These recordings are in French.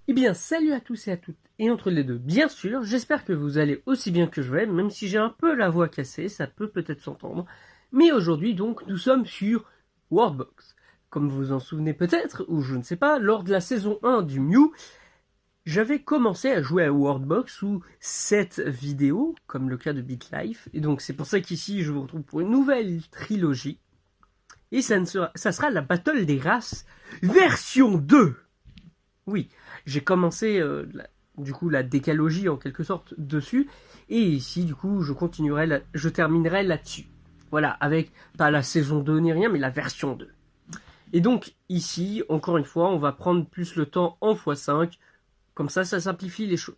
Eh bien, salut à tous et à toutes, et entre les deux, bien sûr, j'espère que vous allez aussi bien que je vais, même si j'ai un peu la voix cassée, ça peut peut-être s'entendre. Mais aujourd'hui, donc, nous sommes sur Worldbox. Comme vous vous en souvenez peut-être, ou je ne sais pas, lors de la saison 1 du Mew, j'avais commencé à jouer à Worldbox sous cette vidéo, comme le cas de BitLife, et donc c'est pour ça qu'ici je vous retrouve pour une nouvelle trilogie, et ça sera la Battle des races version 2. Oui, j'ai commencé du coup la décalogie en quelque sorte dessus, et ici du coup je terminerai là-dessus. Voilà, avec pas la saison 2 ni rien, mais la version 2. Et donc ici, encore une fois, on va prendre plus le temps en x5, comme ça simplifie les choses.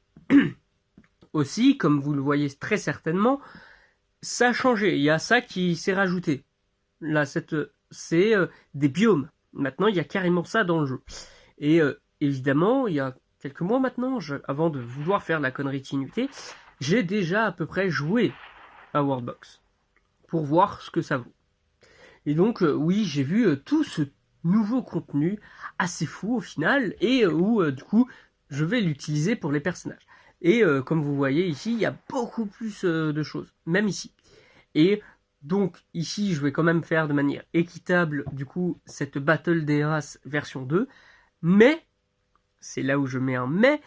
Aussi, comme vous le voyez très certainement, ça a changé, il y a ça qui s'est rajouté. Là, c'est des biomes. Maintenant, il y a carrément ça dans le jeu. Et évidemment, il y a quelques mois maintenant, avant de vouloir faire la connerie Tinuté, j'ai déjà à peu près joué à Worldbox pour voir ce que ça vaut. Et donc, oui, j'ai vu tout ce nouveau contenu assez fou au final, et où du coup, je vais l'utiliser pour les personnages. Et comme vous voyez ici, il y a beaucoup plus de choses, même ici. Et donc ici, je vais quand même faire de manière équitable, du coup, cette Battle des races version 2, mais c'est là où je mets un mais,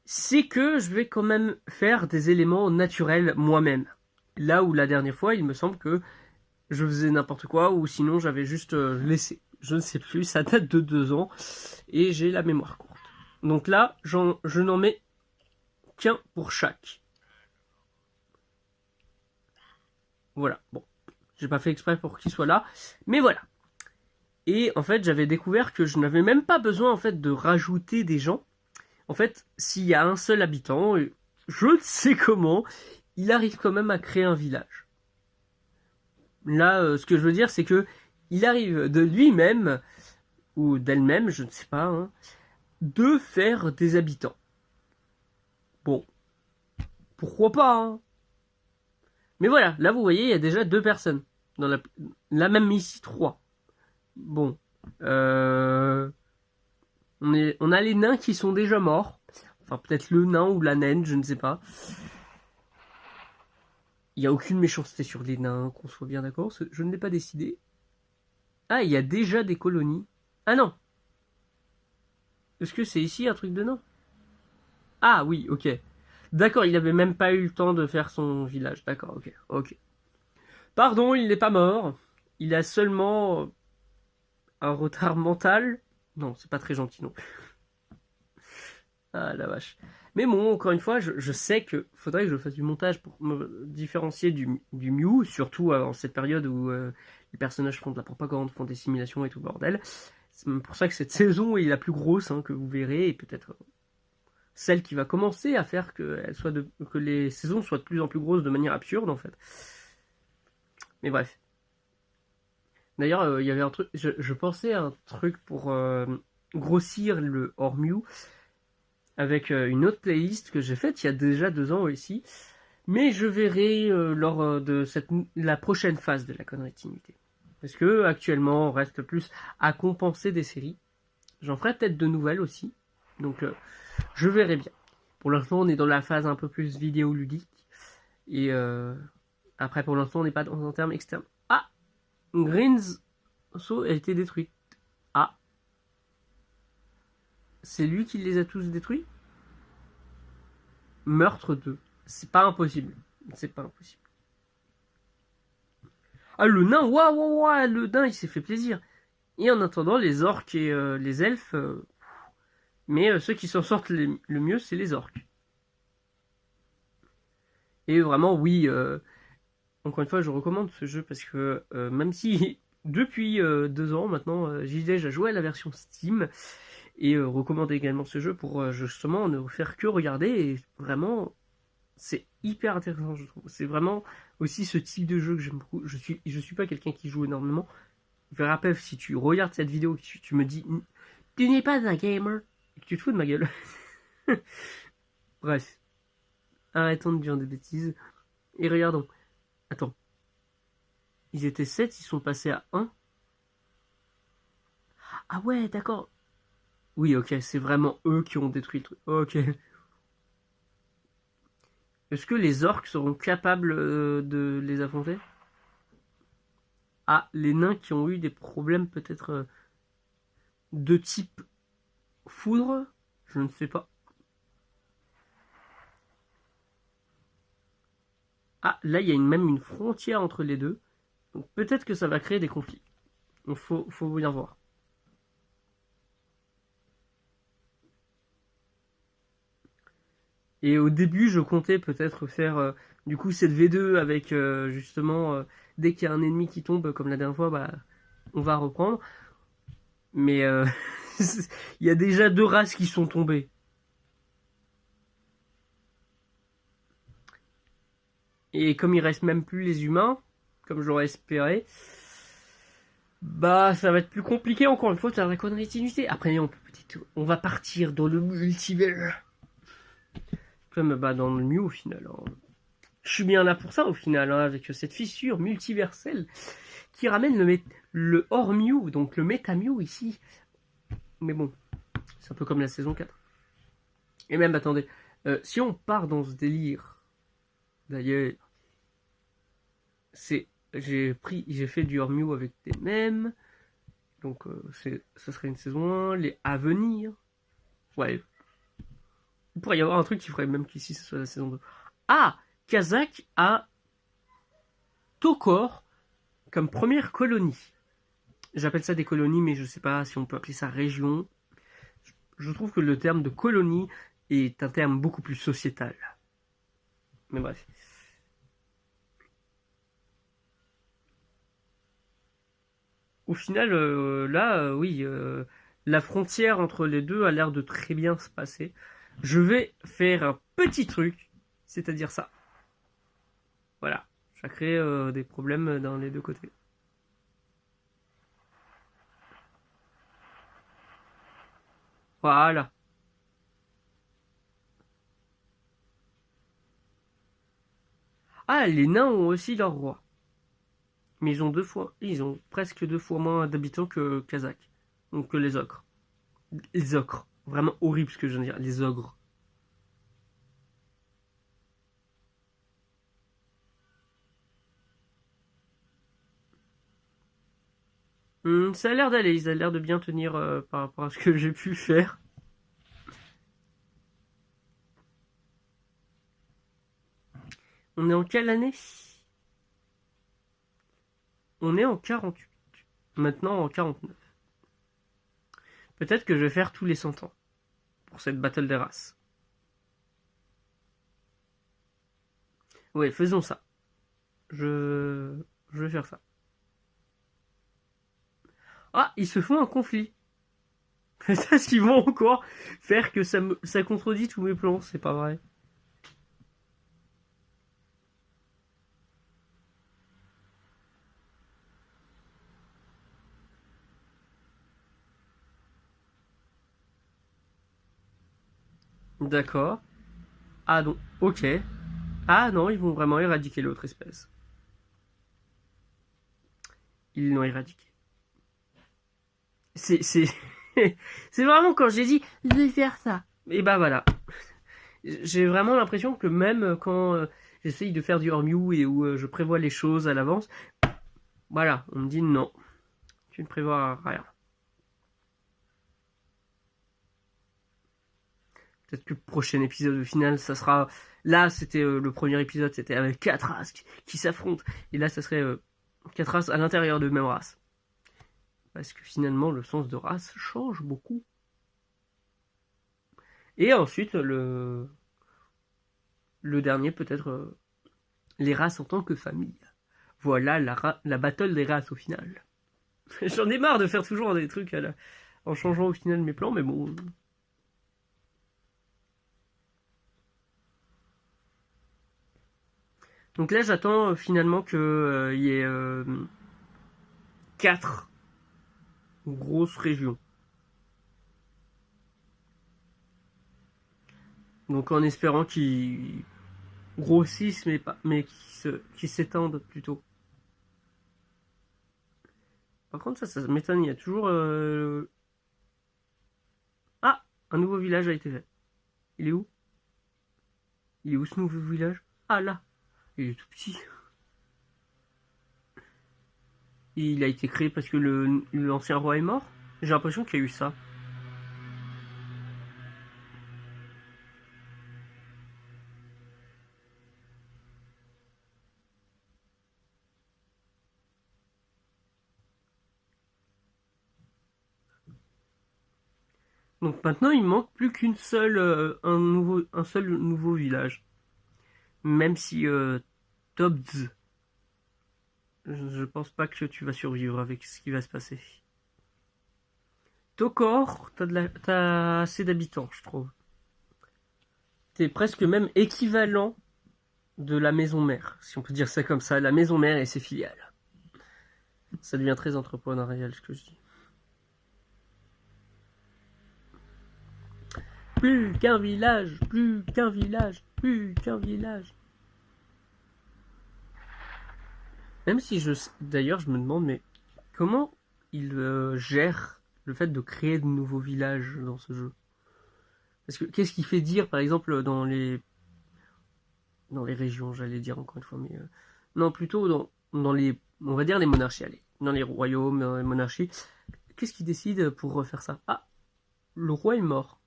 c'est que je vais quand même faire des éléments naturels moi-même. Là où la dernière fois, il me semble que je faisais n'importe quoi, ou sinon j'avais juste laissé. Je ne sais plus, ça date de 2 ans, et j'ai la mémoire courte. Donc là, je n'en mets qu'un pour chaque. Voilà, bon. J'ai pas fait exprès pour qu'il soit là, mais voilà. Et en fait, j'avais découvert que je n'avais même pas besoin en fait de rajouter des gens. En fait, s'il y a un seul habitant, je ne sais comment, il arrive quand même à créer un village. Là, ce que je veux dire, c'est que il arrive de lui-même, ou d'elle-même, je ne sais pas, hein, de faire des habitants. Bon, pourquoi pas, hein. Mais voilà, là vous voyez, il y a déjà 2 personnes. Dans la même ici, 3. Bon, on a les nains qui sont déjà morts. Enfin, peut-être le nain ou la naine, je ne sais pas. Il n'y a aucune méchanceté sur les nains, qu'on soit bien d'accord, je ne l'ai pas décidé. Ah, il y a déjà des colonies. Ah non. Est-ce que c'est ici un truc de nain? Ah oui, ok. D'accord, il n'avait même pas eu le temps de faire son village. D'accord, ok, ok. Pardon, il n'est pas mort. Il a seulement un retard mental. Non, c'est pas très gentil non plus. Ah la vache. Mais bon, encore une fois, je sais que faudrait que je fasse du montage pour me différencier du Mew, surtout en cette période où les personnages font de la propagande, font des simulations et tout bordel. C'est pour ça que cette saison est la plus grosse hein, que vous verrez, et peut-être celle qui va commencer à faire que les saisons soient de plus en plus grosses de manière absurde en fait. Mais bref. D'ailleurs, il y avait un truc, je pensais à un truc pour grossir le hors Mew avec une autre playlist que j'ai faite il y a déjà 2 ans aussi, mais je verrai lors de la prochaine phase de la continuité. Parce que actuellement on reste plus à compenser des séries. J'en ferai peut-être de nouvelles aussi, donc je verrai bien. Pour l'instant on est dans la phase un peu plus vidéoludique, et après pour l'instant on n'est pas dans un terme externe. Ah, Greens a été détruite. Ah, c'est lui qui les a tous détruits? Meurtre 2. C'est pas impossible. C'est pas impossible. Ah, le nain, waouh, waouh, waouh, le nain, il s'est fait plaisir. Et en attendant, les orques et les elfes, mais ceux qui s'en sortent le mieux, c'est les orques. Et vraiment, oui, encore une fois, je recommande ce jeu parce que même si depuis 2 ans maintenant, j'ai déjà joué à la version Steam, et recommande également ce jeu pour justement ne faire que regarder, et vraiment c'est hyper intéressant je trouve. C'est vraiment aussi ce type de jeu que j'aime beaucoup. Je suis pas quelqu'un qui joue énormément. Je me rappelle, si tu regardes cette vidéo, tu me dis tu n'es pas un gamer, et que tu te fous de ma gueule. Bref, arrêtons de dire des bêtises et regardons. Attends, ils étaient 7, ils sont passés à 1. Ah ouais, d'accord. Oui, ok, c'est vraiment eux qui ont détruit le truc. Ok. Est-ce que les orques seront capables de les affronter? Ah, les nains qui ont eu des problèmes peut-être de type foudre? Je ne sais pas. Ah, là, il y a même une frontière entre les deux. Donc peut-être que ça va créer des conflits. Il faut bien voir. Et au début, je comptais peut-être faire du coup cette V2 avec justement dès qu'il y a un ennemi qui tombe, comme la dernière fois, bah on va reprendre. Mais il y a déjà 2 races qui sont tombées. Et comme il reste même plus les humains, comme j'aurais espéré, bah ça va être plus compliqué encore une fois de faire la continuité. Après on va partir dans le multivers. Comme bah dans le Mew au final. Hein. Je suis bien là pour ça au final, hein, avec cette fissure multiverselle qui ramène le hors Mew, donc le méta Mew ici. Mais bon, c'est un peu comme la saison 4. Et même, attendez, si on part dans ce délire, d'ailleurs, j'ai fait du hors Mew avec des mêmes, donc ça serait une saison 1, les à venir. Ouais, il pourrait y avoir un truc qui ferait même qu'ici ce soit la saison 2. Ah, Kazakh a Tokor comme première colonie. J'appelle ça des colonies, mais je sais pas si on peut appeler ça région. Je trouve que le terme de colonie est un terme beaucoup plus sociétal. Mais bref. Au final, là, oui, la frontière entre les deux a l'air de très bien se passer. Je vais faire un petit truc, c'est-à-dire ça. Voilà, ça crée des problèmes dans les deux côtés. Voilà. Ah, les nains ont aussi leur roi. Mais ils ont presque 2 fois moins d'habitants que Kazakh. Donc que les ogres. Les ogres. Vraiment horrible ce que je viens de dire. Les ogres. Ça a l'air d'aller. Ils ont l'air de bien tenir par rapport à ce que j'ai pu faire. On est en quelle année? On est en 48. Maintenant en 49. Peut-être que je vais faire tous les 100 ans. Pour cette battle des races. Ouais, faisons ça. Je vais faire ça. Ah, ils se font un conflit. Est-ce qu'ils vont encore faire que ça contredit tous mes plans? C'est pas vrai. D'accord. Ah non, ok. Ah non, ils vont vraiment éradiquer l'autre espèce. Ils l'ont éradiqué. C'est c'est vraiment quand j'ai dit je vais faire ça. Et bah voilà. J'ai vraiment l'impression que même quand j'essaye de faire du hors-mew et où je prévois les choses à l'avance, voilà, on me dit non, tu ne prévois rien. Peut-être que le prochain épisode au final, ça sera. Là, c'était le premier épisode, c'était avec 4 races qui s'affrontent. Et là, ça serait 4 races à l'intérieur de même race. Parce que finalement, le sens de race change beaucoup. Et ensuite, le dernier, peut-être les races en tant que famille. Voilà la battle des races au final. J'en ai marre de faire toujours des trucs en changeant au final mes plans, mais bon. Donc là, j'attends finalement qu'il y ait 4 grosses régions. Donc en espérant qu'ils grossissent, mais qui s'étendent plutôt. Par contre, ça m'étonne. Il y a toujours Un nouveau village a été fait. Il est où? Il est où ce nouveau village? Ah là! Il est tout petit. Il a été créé parce que l'ancien roi est mort? J'ai l'impression qu'il y a eu ça. Donc maintenant, il manque plus qu'une seule, un seul nouveau village. Même si Tobz, je pense pas que tu vas survivre avec ce qui va se passer. Tokor, t'as assez d'habitants, je trouve. T'es presque même équivalent de la maison mère, si on peut dire ça comme ça, la maison mère et ses filiales. Ça devient très entrepreneurial ce que je dis. Plus qu'un village, plus qu'un village, plus qu'un village. Même si d'ailleurs je me demande, mais comment il gère le fait de créer de nouveaux villages dans ce jeu? Parce que qu'est-ce qui fait dire, par exemple, dans les régions, j'allais dire encore une fois, mais non, plutôt dans les, on va dire les monarchies, allez, dans les royaumes, dans les monarchies, qu'est-ce qui décide pour refaire ça? Ah, le roi est mort.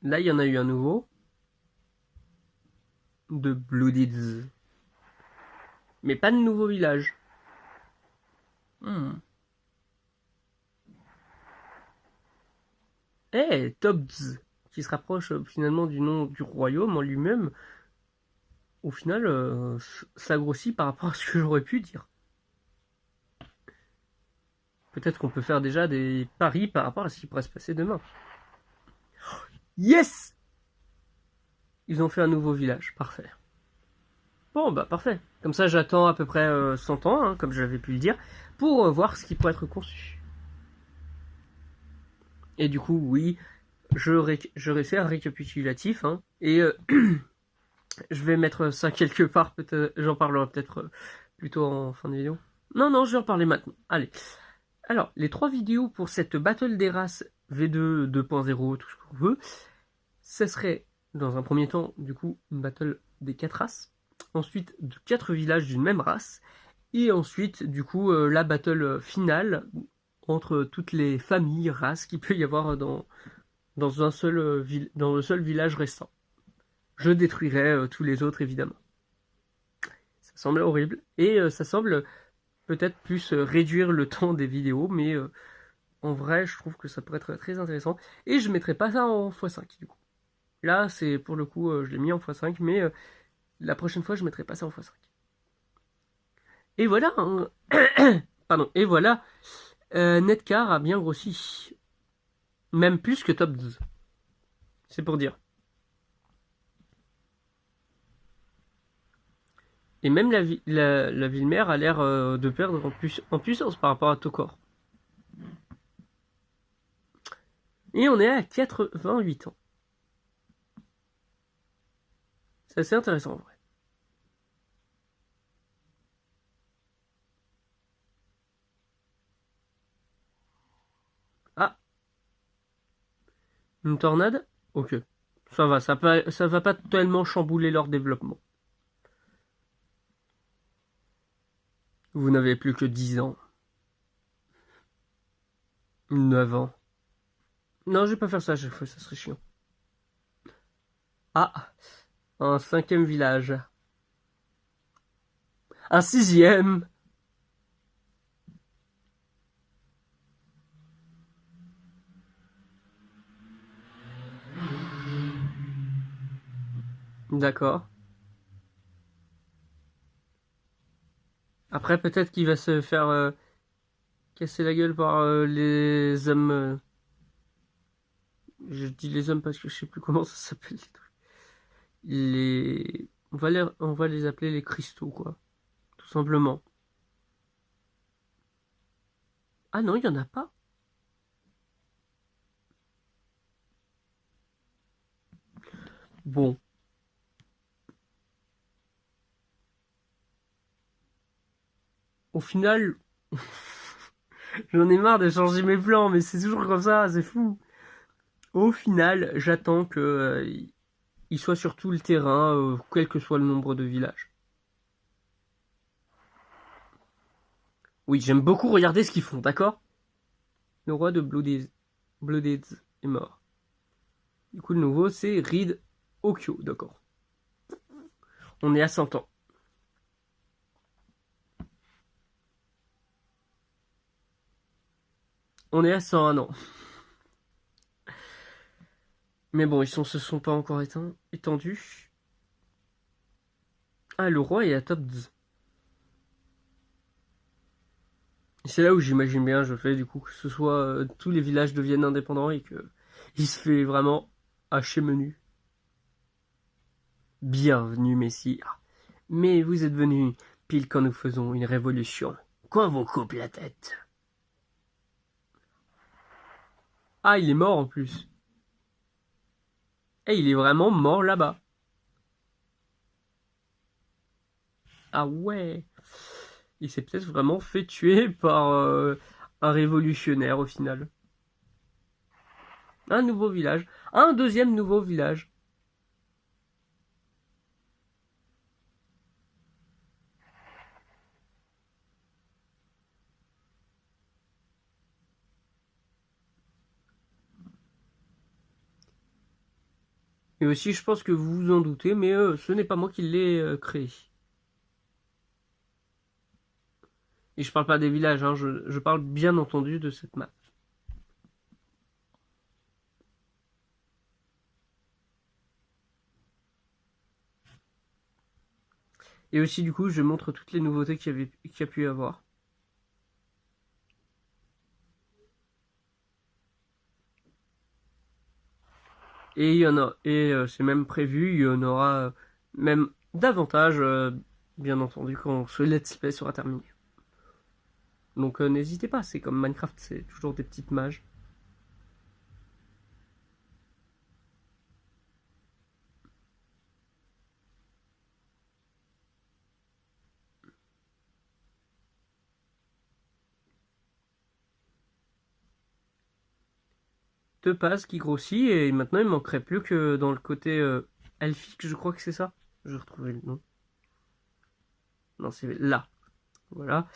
Là, il y en a eu un nouveau, de Bloodids. Mais pas de nouveau village. Eh, Tobz, qui se rapproche finalement du nom du royaume en lui-même, au final, ça grossit par rapport à ce que j'aurais pu dire. Peut-être qu'on peut faire déjà des paris par rapport à ce qui pourrait se passer demain. Yes! Ils ont fait un nouveau village, parfait. Bon, bah parfait. Comme ça, j'attends à peu près 100 ans, hein, comme j'avais pu le dire, pour voir ce qui pourrait être conçu. Et du coup, oui, j'aurais fait un récapitulatif, hein, et je vais mettre ça quelque part, peut-être, j'en parlerai peut-être plutôt en fin de vidéo. Non, je vais en parler maintenant. Allez. Alors, les 3 vidéos pour cette Battle des races V2 2.0, tout ce qu'on veut, ce serait, dans un premier temps, du coup, une battle des 4 races, ensuite de 4 villages d'une même race, et ensuite, du coup, la battle finale entre toutes les familles, races qu'il peut y avoir dans le seul village restant. Je détruirai tous les autres, évidemment. Ça semble horrible, et ça semble peut-être plus réduire le temps des vidéos, mais en vrai, je trouve que ça pourrait être très intéressant. Et je mettrai pas ça en x5, du coup. Là, c'est pour le coup, je l'ai mis en x5, mais la prochaine fois, je mettrai pas ça en x5. Et voilà, hein. Pardon, et voilà, Netcar a bien grossi. Même plus que Top 12. C'est pour dire. Et même la ville mère a l'air de perdre en puissance par rapport à Tokor. Et on est à 88 ans. C'est assez intéressant en vrai. Ah, une tornade? Ok. Ça va, ça va pas tellement chambouler leur développement. Vous n'avez plus que 10 ans. 9 ans. Non, je vais pas faire ça à chaque fois, ça serait chiant. Ah, un 5e village. Un 6e. D'accord. Après, peut-être qu'il va se faire casser la gueule par les hommes. Je dis les hommes parce que je sais plus comment ça s'appelle. On va les appeler les cristaux, quoi. Tout simplement. Ah non, il y en a pas. Bon. Au final, j'en ai marre de changer mes plans, mais c'est toujours comme ça, c'est fou. Au final, j'attends que il soit sur tout le terrain, quel que soit le nombre de villages. Oui, j'aime beaucoup regarder ce qu'ils font, d'accord? Le roi de Bloodeds est mort. Du coup, le nouveau, c'est Reed Okyo, d'accord. On est à 100 ans. On est à 101 ans. Mais bon, se sont pas encore étendus. Ah, le roi est à top 10. C'est là où j'imagine bien, je fais du coup que ce soit tous les villages deviennent indépendants et que il se fait vraiment hacher menu. Bienvenue, messire. Mais vous êtes venu pile quand nous faisons une révolution. Qu'on vous coupe la tête. Ah, il est mort en plus. Et il est vraiment mort là-bas. Ah ouais. Il s'est peut-être vraiment fait tuer par un révolutionnaire au final. Un nouveau village. Un deuxième nouveau village. Et aussi, je pense que vous vous en doutez, mais ce n'est pas moi qui l'ai créé. Et je parle pas des villages, hein, je parle bien entendu de cette map. Et aussi, du coup, je montre toutes les nouveautés qu'il y a pu y avoir. Et il y en a, et c'est même prévu, il y en aura même davantage, bien entendu, quand ce let's play sera terminé. Donc n'hésitez pas, c'est comme Minecraft, c'est toujours des petites mages. Deux passes qui grossit, et maintenant il manquerait plus que dans le côté elfique, je crois que c'est ça. Je vais retrouver le nom. Non, c'est là. Voilà.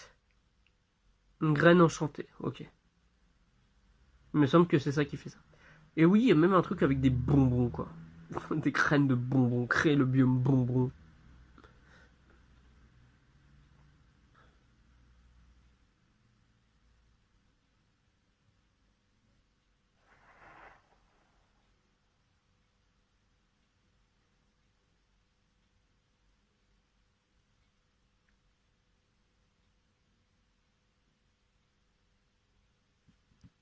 Une graine enchantée, ok. Il me semble que c'est ça qui fait ça. Et oui, il y a même un truc avec des bonbons, quoi. Des graines de bonbons, créer le biome bonbon.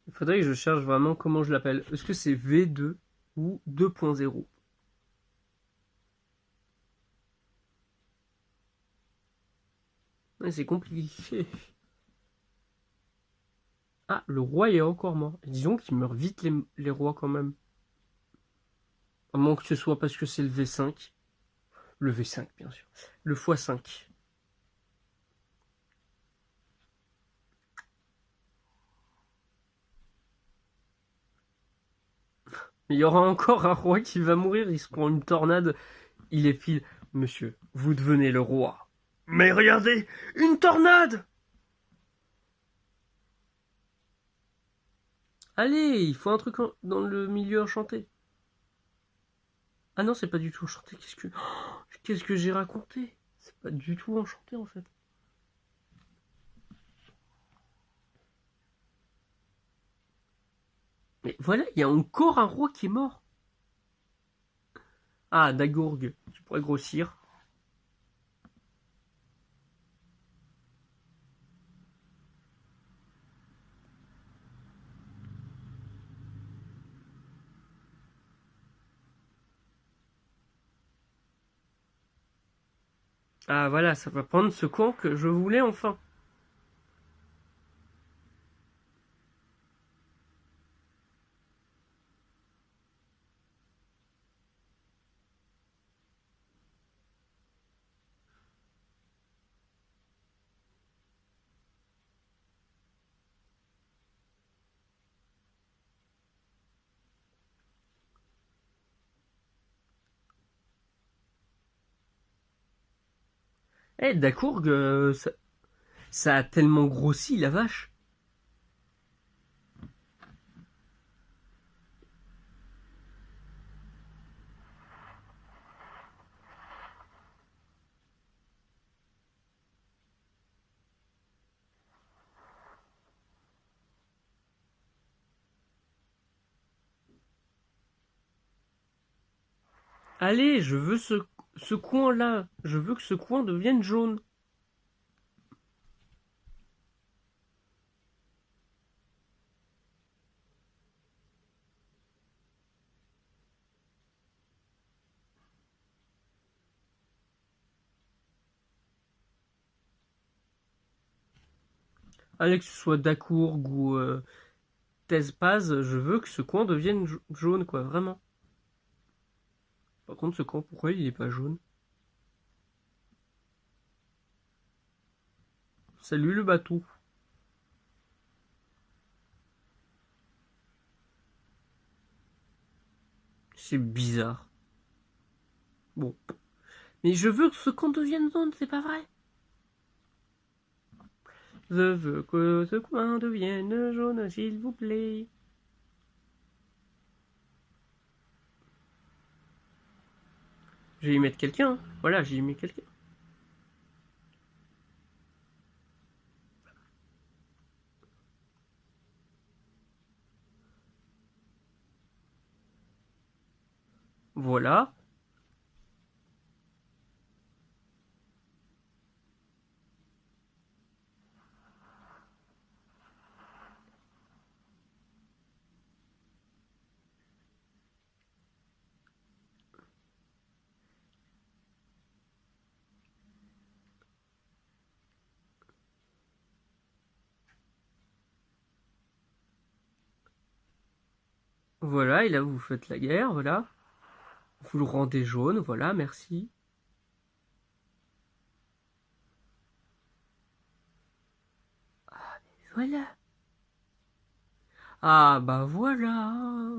Il faudrait que je cherche vraiment comment je l'appelle. Est-ce que c'est V2 ou 2.0? Ouais, c'est compliqué. Ah, le roi est encore mort. Disons qu'ils meurent vite les rois quand même. À moins que ce soit parce que c'est le V5. Le V5, bien sûr. Le x5. Il y aura encore un roi qui va mourir. Il se prend une tornade. Il est pile. Monsieur, vous devenez le roi. Mais regardez, une tornade! Allez, il faut un truc dans le milieu enchanté. Ah non, c'est pas du tout enchanté. Qu'est-ce que j'ai raconté? C'est pas du tout enchanté en fait. Mais voilà, il y a encore un roi qui est mort. Ah, Dagourg, tu pourrais grossir. Ah voilà, ça va prendre ce camp que je voulais enfin. Eh, Dacourg, ça a tellement grossi, la vache. Allez, je veux ce coin-là. Je veux que ce coin devienne jaune. Allez, que ce soit Dacourg ou Thèse-Paz, je veux que ce coin devienne jaune, quoi, vraiment. Par contre, ce coin, pourquoi il est pas jaune? Salut le bateau. C'est bizarre. Bon. Mais je veux que ce coin devienne jaune, c'est pas vrai? Je veux que ce coin devienne jaune, s'il vous plaît. Je vais y mettre quelqu'un. Voilà, j'ai mis quelqu'un. Voilà. Voilà, et là vous faites la guerre, voilà. Vous le rendez jaune, voilà, merci. Ah, mais voilà. Ah, bah voilà.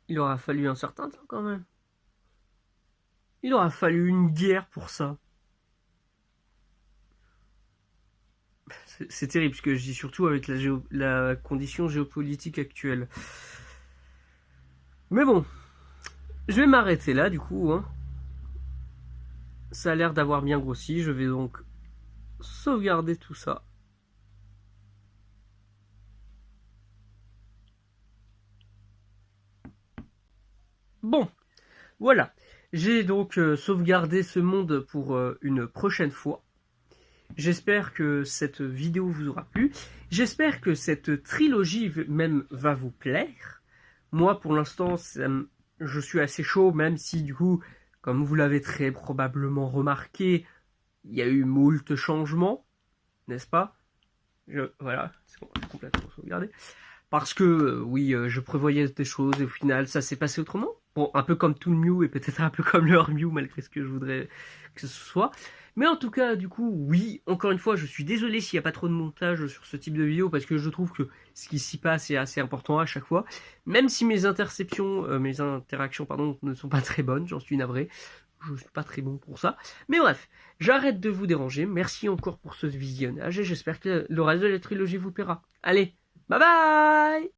Il aura fallu un certain temps quand même. Il aura fallu une guerre pour ça. C'est terrible, ce que je dis surtout avec la condition géopolitique actuelle. Mais bon, je vais m'arrêter là du coup. Hein. Ça a l'air d'avoir bien grossi. Je vais donc sauvegarder tout ça. Bon, voilà. J'ai donc sauvegardé ce monde pour une prochaine fois. J'espère que cette vidéo vous aura plu. J'espère que cette trilogie même va vous plaire. Moi, pour l'instant, je suis assez chaud, même si du coup, comme vous l'avez très probablement remarqué, il y a eu moult changements, n'est-ce pas? Voilà, c'est complètement sauvegardé. Parce que, oui, je prévoyais des choses et au final, ça s'est passé autrement. Bon, un peu comme tout le Mew et peut-être un peu comme leur Mew, malgré ce que je voudrais que ce soit. Mais en tout cas, du coup, oui, encore une fois, je suis désolé s'il n'y a pas trop de montage sur ce type de vidéo, parce que je trouve que ce qui s'y passe est assez important à chaque fois. Même si mes interactions, pardon, ne sont pas très bonnes, j'en suis navré. Je suis pas très bon pour ça. Mais bref, j'arrête de vous déranger. Merci encore pour ce visionnage et j'espère que le reste de la trilogie vous plaira. Allez, bye bye!